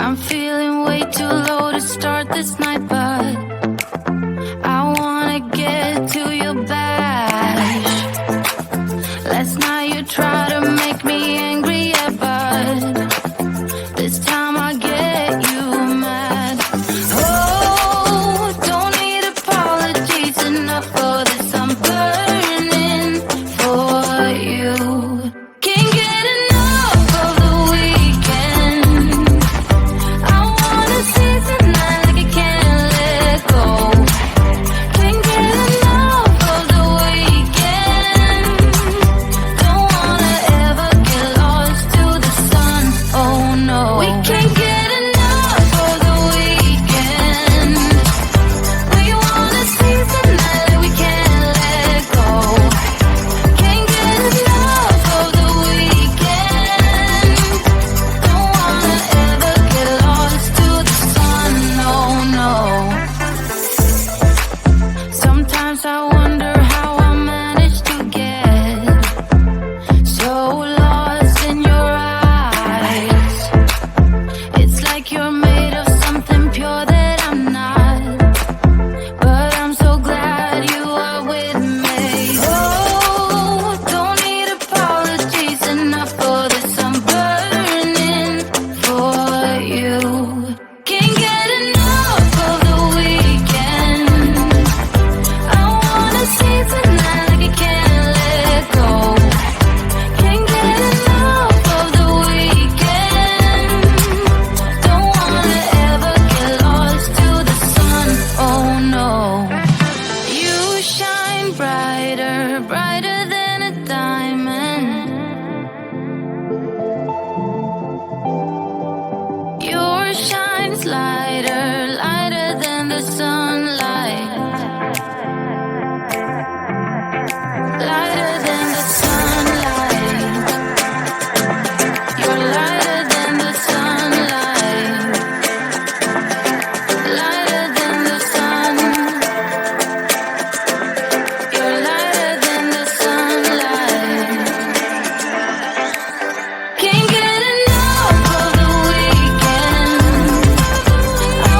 I'm feeling way too low to start this night, but I wanna get to your bash. Last night you tried to make me angry, yeah, but this time I get you mad. Oh, don't need apologies enough for this. I'm burning for you. Can't get enough of the weekend. I wanna seize the night like I can't let go. Can't get enough of the weekend. Don't wanna ever get lost to the sun. Oh no, we can't get enough of the weekend. We wanna seize the night like we can't let go. Can't get enough of the weekend. Don't wanna ever get lost to the sun. No, no. Sometimes I wonder how I managed to get so lost in your eyes. It's like you're made of something pure that I'm not, but I'm so glad you are with me. Oh, don't need apologies enough for this. I'm burning for you. Can't get enough of the weekend. I wanna seize the night like I can't let go. Can't get enough of the weekend. Don't wanna ever get lost to the sun. Oh no. You shine brighter, brighter than a diamond. Yours shines lighter, lighter than the sunlight. Lighter than the sunlight. You're lighter than the sunlight. Lighter than the sun. You're lighter than the sunlight. Can't get enough of the weekend. I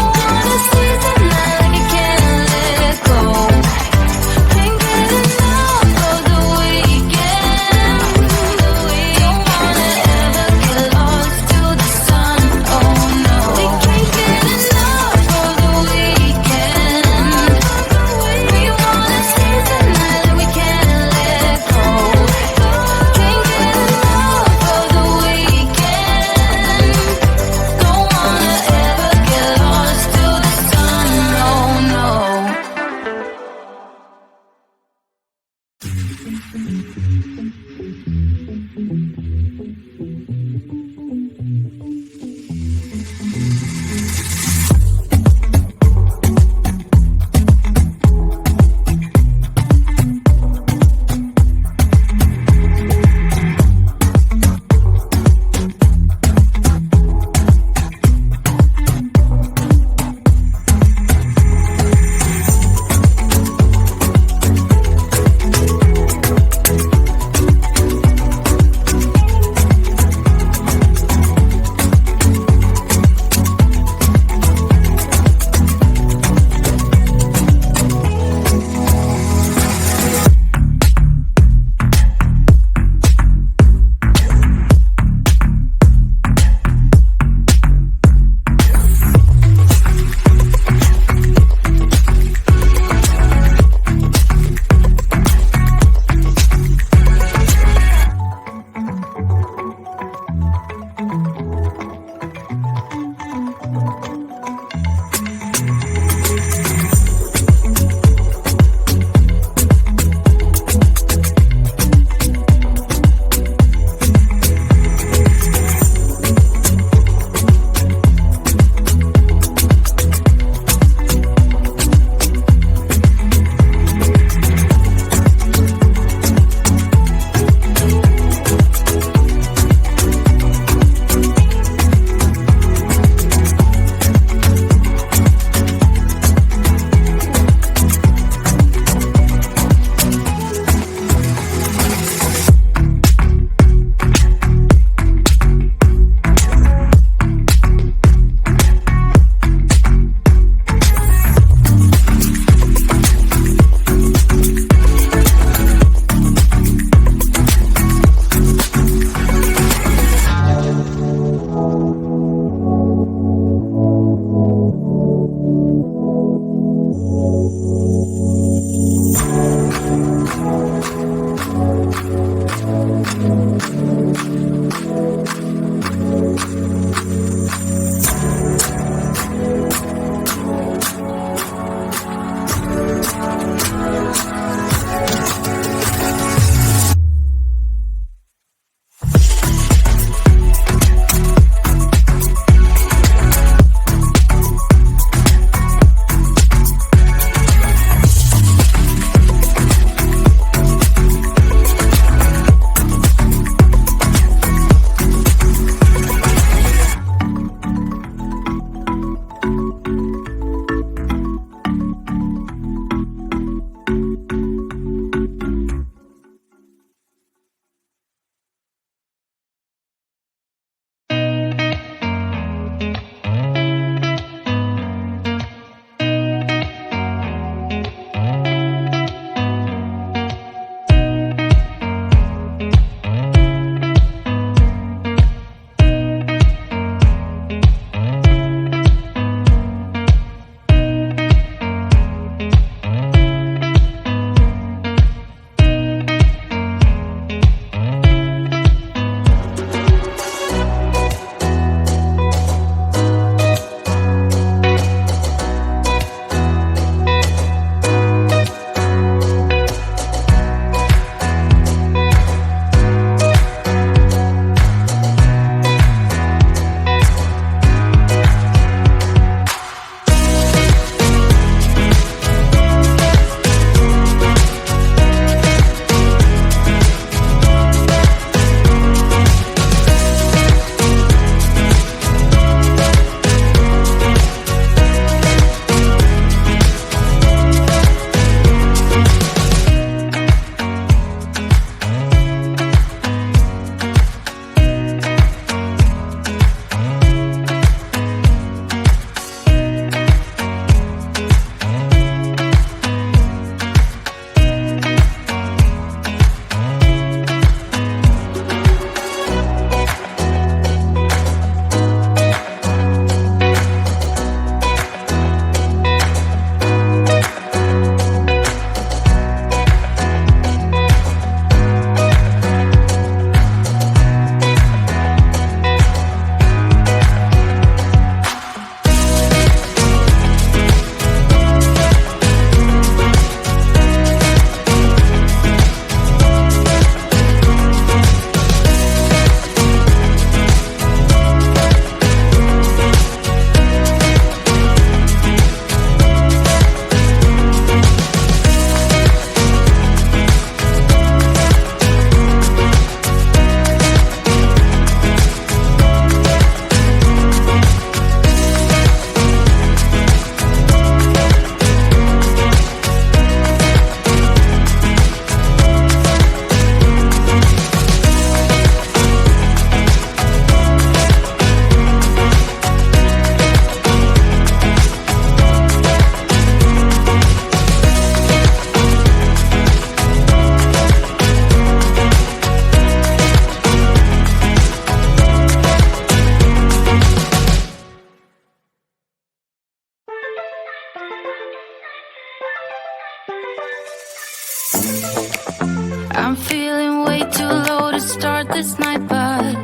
I'm feeling way too low to start this night, but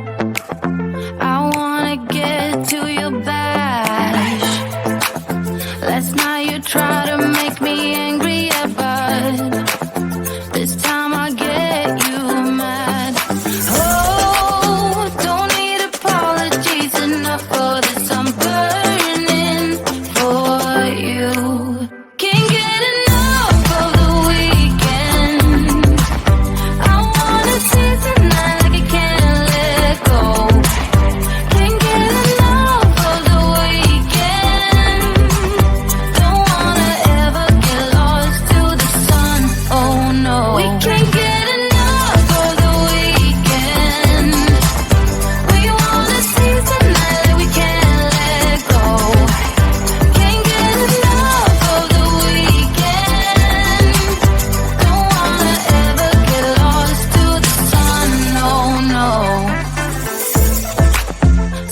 I wanna get to your bash. Last night you tried to make me angry, yeah, but this time I get you mad. Oh, don't need apologies enough for this. I'm burning for you. Can't get enough of the weekend. I wanna seize the night like I can't let go. Can't get enough of the weekend. Don't wanna ever get lost to the sun. Oh no, we can't get enough of the weekend. We wanna seize the night like we can't let go. Can't get enough of the weekend. Don't wanna ever get lost to the sun. No, no.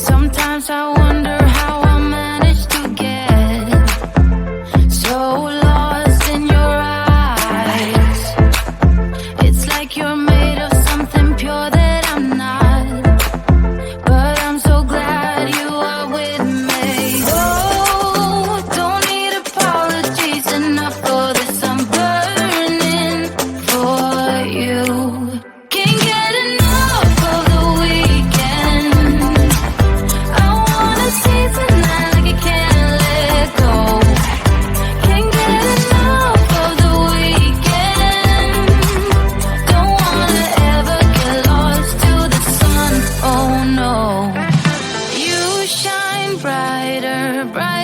Sometimes I wonder how I managed to get so lost in your eyes. It's like you're made of something pure that I'm not, but I'm so glad you are with me. Oh, don't need apologies enough for this. I'm burning for you. Can't get enough of the weekend. I wanna seize the night like I can't let go. Can't get enough of the weekend. Don't wanna ever get lost to the sun. Oh no. You shine brighter, brighter.